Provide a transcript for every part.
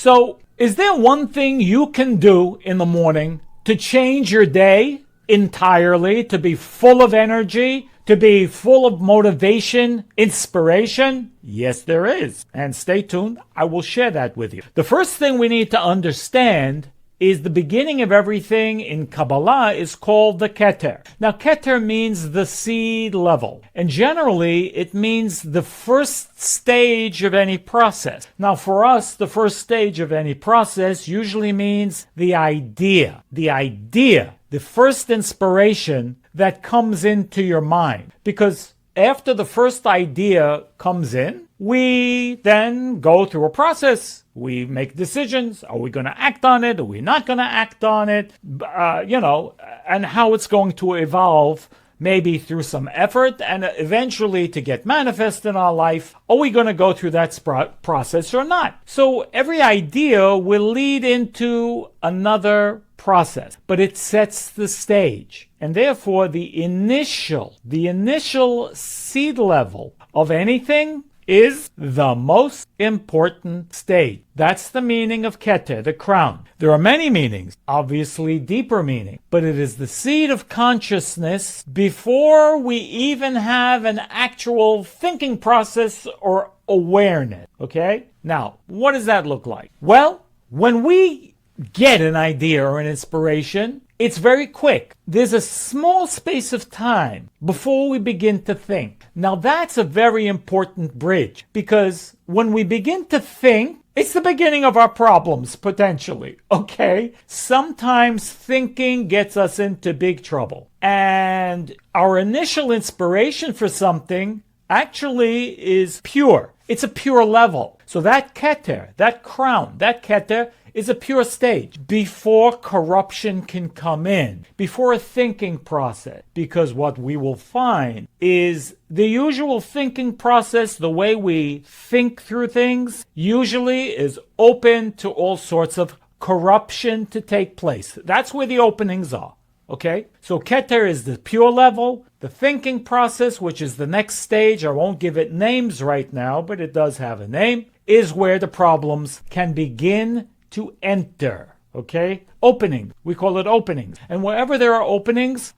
So, is there one thing you can do in the morning to change your day entirely, to be full of energy, to be full of motivation, inspiration? Yes, there is. And stay tuned. I will share that with you. The first thing we need to understand is the beginning of everything in Kabbalah is called the Keter. Now, Keter means the seed level. And generally, it means the first stage of any process. Now, for us, the first stage of any process usually means the idea. The first inspiration that comes into your mind. Because after the first idea comes in, we then go through a process. We make decisions. Are we going to act on it? Are we not going to act on it? And how it's going to evolve, maybe through some effort and eventually to get manifest in our life. Are we going to go through that process or not? So every idea will lead into another process, but it sets the stage. And therefore, the initial seed level of anything is the most important stage. That's the meaning of Keter, the crown. There are many meanings, obviously deeper meaning, but it is the seed of consciousness before we even have an actual thinking process or awareness, okay? Now, what does that look like? Well, when we get an idea or an inspiration, it's very quick. There's a small space of time before we begin to think. Now that's a very important bridge, because when we begin to think, it's the beginning of our problems, potentially, okay? Sometimes thinking gets us into big trouble. And our initial inspiration for something actually is pure. It's a pure level. So that Keter, that crown, that Keter is a pure stage before corruption can come in, before a thinking process. Because what we will find is the usual thinking process, the way we think through things, usually is open to all sorts of corruption to take place. That's where the openings are. Okay? So Keter is the pure level. The thinking process, which is the next stage, I won't give it names right now, but it does have a name, is where the problems can begin to enter. Okay? Opening. We call it openings. And wherever there are openings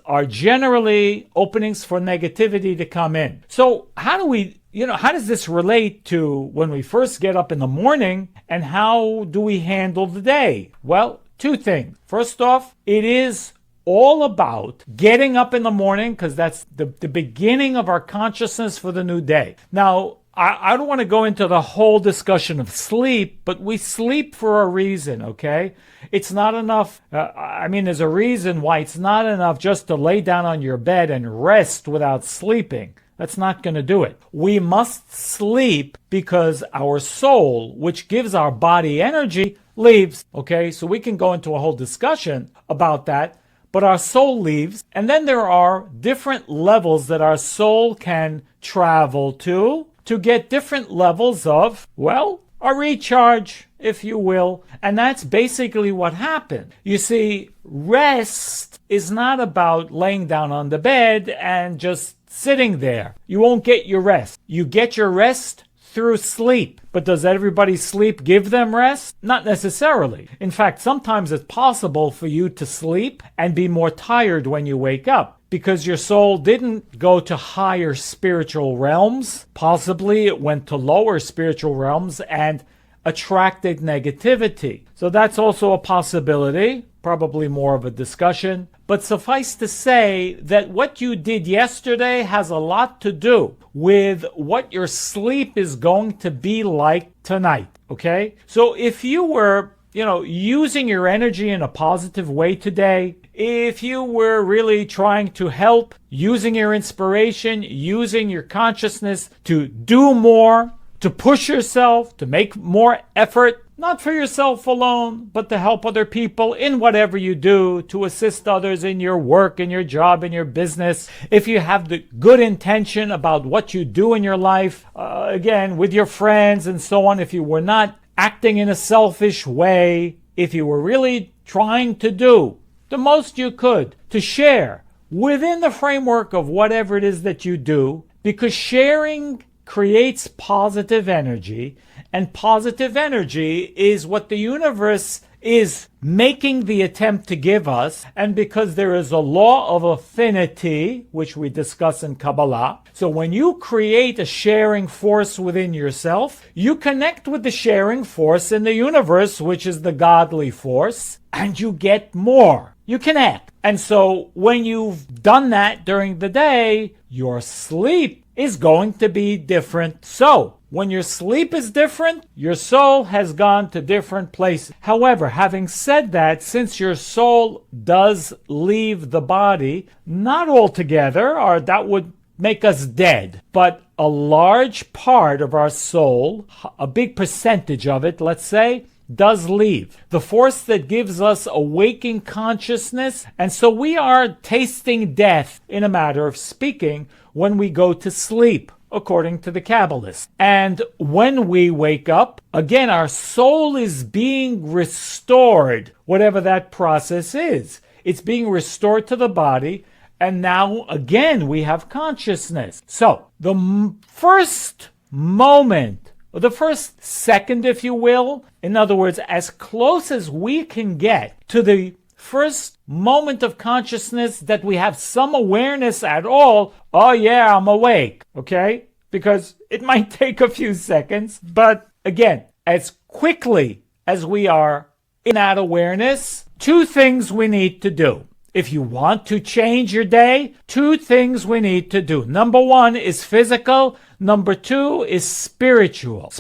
are generally openings for negativity to come in. So how does this relate to when we first get up in the morning, and how do we handle the day? Well, two things. First off, it is all about getting up in the morning, because that's the beginning of our consciousness for the new day. Now, I don't want to go into the whole discussion of sleep, but we sleep for a reason, okay? It's not enough. There's a reason why it's not enough just to lay down on your bed and rest without sleeping. That's not going to do it. We must sleep because our soul, which gives our body energy, leaves, okay? So we can go into a whole discussion about that, but our soul leaves, and then there are different levels that our soul can travel to get different levels of, a recharge, if you will. And that's basically what happened. You see, rest is not about laying down on the bed and just sitting there. You won't get your rest. You get your rest through sleep. But does everybody's sleep give them rest? Not necessarily. In fact, sometimes it's possible for you to sleep and be more tired when you wake up, because your soul didn't go to higher spiritual realms. Possibly it went to lower spiritual realms and attracted negativity. So that's also a possibility, probably more of a discussion. But suffice to say that what you did yesterday has a lot to do with what your sleep is going to be like tonight, okay? So if you were, using your energy in a positive way today, if you were really trying to help, using your inspiration, using your consciousness to do more, to push yourself, to make more effort, not for yourself alone, but to help other people in whatever you do, to assist others in your work, in your job, in your business. If you have the good intention about what you do in your life, again, with your friends and so on, if you were not acting in a selfish way, if you were really trying to do the most you could to share within the framework of whatever it is that you do, because sharing creates positive energy, and positive energy is what the universe is making the attempt to give us. And because there is a law of affinity, which we discuss in Kabbalah, so when you create a sharing force within yourself, you connect with the sharing force in the universe, which is the godly force, and you get more. You connect. And so when you've done that during the day, your sleep is going to be different. So when your sleep is different, your soul has gone to different places. However, having said that, since your soul does leave the body, not altogether, or that would make us dead, but a large part of our soul, a big percentage of it, let's say, does leave. The force that gives us a waking consciousness, and so we are tasting death, in a matter of speaking, when we go to sleep, according to the Kabbalists. And when we wake up, again, our soul is being restored, whatever that process is. It's being restored to the body, and now, again, we have consciousness. So, the first moment, or the first second, if you will, in other words, as close as we can get to the first moment of consciousness that we have some awareness at all, oh yeah, I'm awake, okay? Because it might take a few seconds, but again, as quickly as we are in that awareness, two things we need to do. If you want to change your day, two things we need to do. Number one is physical. Number two is spiritual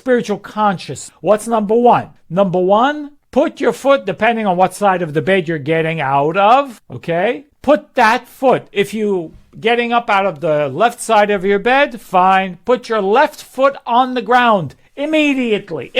conscious. What's number one? Number one, put your foot, depending on what side of the bed you're getting out of, okay? Put that foot. If you getting up out of the left side of your bed, fine. Put your left foot on the ground. Immediately.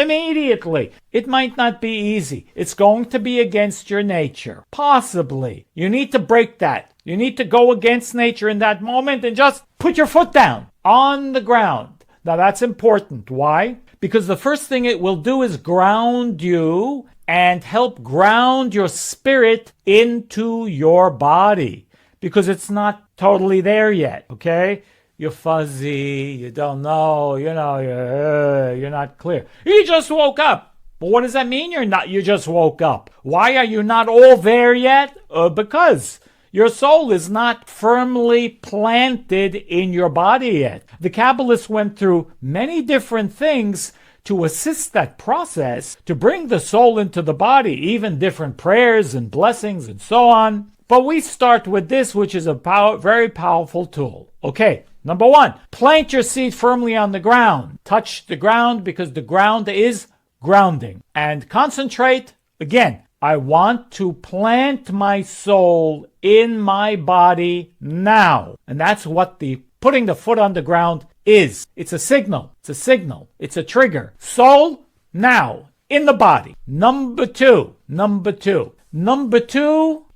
It might not be easy. It's going to be against your nature. Possibly. You need to break that. You need to go against nature in that moment and just put your foot down on the ground. Now that's important. Why? Because the first thing it will do is ground you and help ground your spirit into your body. Because it's not totally there yet, okay? You're fuzzy, you don't know, you're not clear. You just woke up. But what does that mean you just woke up? Why are you not all there yet? Because your soul is not firmly planted in your body yet. The Kabbalists went through many different things to assist that process, to bring the soul into the body, even different prayers and blessings and so on. But we start with this, which is a very powerful tool. Okay. Number one, plant your seed firmly on the ground. Touch the ground because the ground is grounding. And concentrate, again, I want to plant my soul in my body now. And that's what the putting the foot on the ground is. It's a signal. It's a trigger. Soul, now, in the body. Number two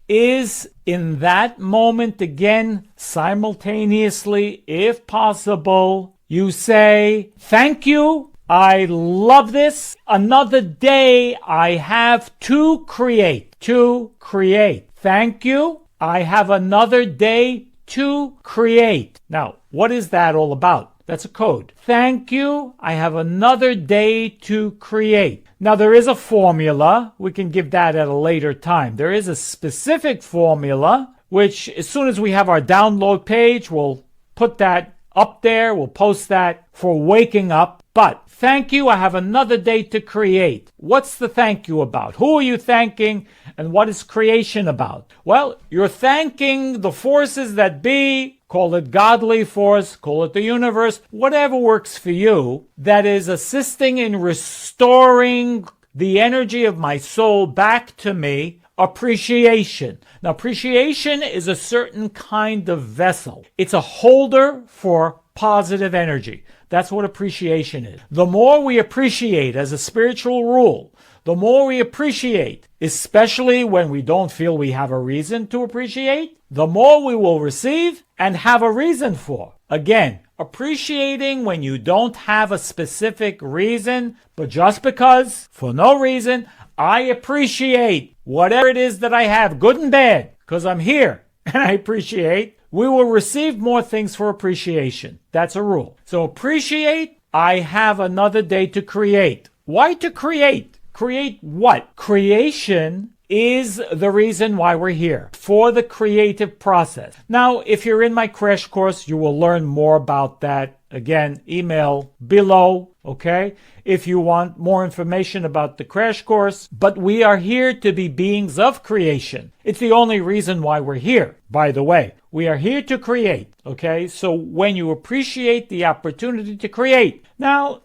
is in that moment, again, simultaneously, if possible, you say, thank you, I love this, another day I have to create. Thank you, I have another day to create. Now, what is that all about? That's a code. Thank you, I have another day to create. Now, there is a formula. We can give that at a later time. There is a specific formula, which as soon as we have our download page, we'll put that up there. We'll post that for waking up. But thank you, I have another day to create. What's the thank you about? Who are you thanking? And what is creation about? Well, you're thanking the forces that be, call it godly force, call it the universe, whatever works for you, that is assisting in restoring the energy of my soul back to me. Appreciation. Now, appreciation is a certain kind of vessel. It's a holder for positive energy. That's what appreciation is. The more we appreciate as a spiritual rule, the more we appreciate, especially when we don't feel we have a reason to appreciate, the more we will receive and have a reason for. Again, appreciating when you don't have a specific reason, but just because, for no reason, I appreciate whatever it is that I have, good and bad, because I'm here and I appreciate. we will receive more things for appreciation. That's a rule. So appreciate, I have another day to create. Why to create? Create what? Creation is the reason why we're here, for the creative process. Now, if you're in my crash course, you will learn more about that. Again, email below, okay? If you want more information about the crash course. But we are here to be beings of creation. It's the only reason why we're here, by the way. We are here to create, okay? So when you appreciate the opportunity to create. Now,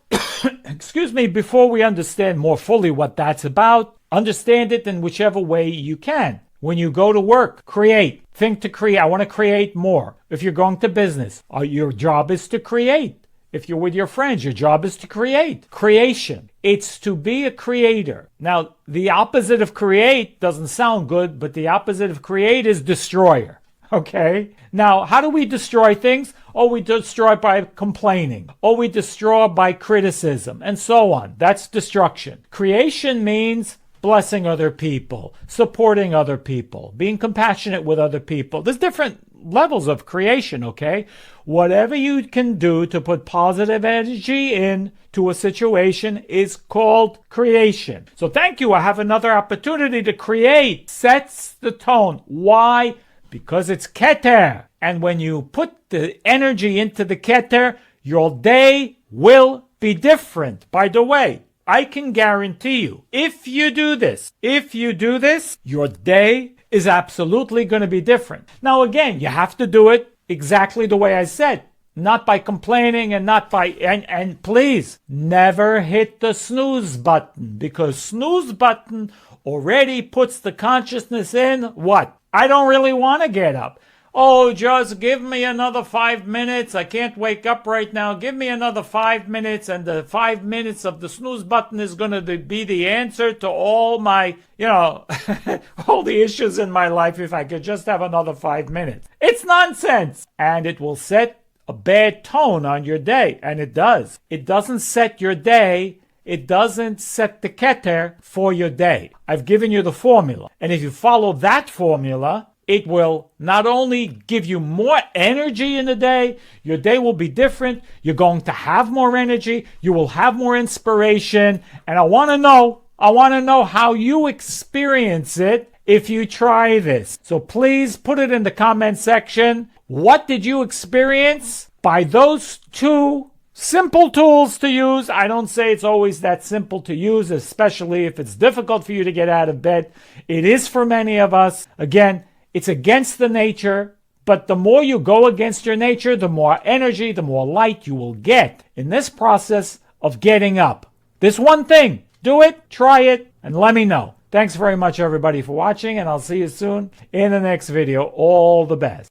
excuse me, before we understand more fully what that's about, understand it in whichever way you can. When you go to work, create. Think to create. I want to create more. If you're going to business, your job is to create. If you're with your friends, your job is to create. Creation. It's to be a creator. Now, the opposite of create doesn't sound good, but the opposite of create is destroyer. Okay? Now, how do we destroy things? Oh, we destroy by complaining. Oh, we destroy by criticism, and so on. That's destruction. Creation means blessing other people, supporting other people, being compassionate with other people. There's different levels of creation, okay? Whatever you can do to put positive energy in to a situation is called creation. So thank you. I have another opportunity to create. Sets the tone. Why? Because it's Keter. And when you put the energy into the Keter, your day will be different. By the way, I can guarantee you, if you do this, your day is absolutely going to be different. Now, again, you have to do it exactly the way I said, not by complaining and not by, and please never hit the snooze button, because snooze button already puts the consciousness in what? I don't really want to get up. Oh, just give me another 5 minutes. I can't wake up right now. Give me another 5 minutes, and the 5 minutes of the snooze button is going to be the answer to all my, all the issues in my life if I could just have another 5 minutes. It's nonsense. And it will set a bad tone on your day. And it does. It doesn't set your day. It doesn't set the Keter for your day. I've given you the formula. And if you follow that formula, it will not only give you more energy in the day, your day will be different. You're going to have more energy. You will have more inspiration. And I want to know how you experience it if you try this. So please put it in the comment section. What did you experience by those two simple tools to use? I don't say it's always that simple to use, especially if it's difficult for you to get out of bed. It is for many of us. Again, it's against the nature, but the more you go against your nature, the more energy, the more light you will get in this process of getting up. This one thing, do it, try it, and let me know. Thanks very much, everybody, for watching, and I'll see you soon in the next video. All the best.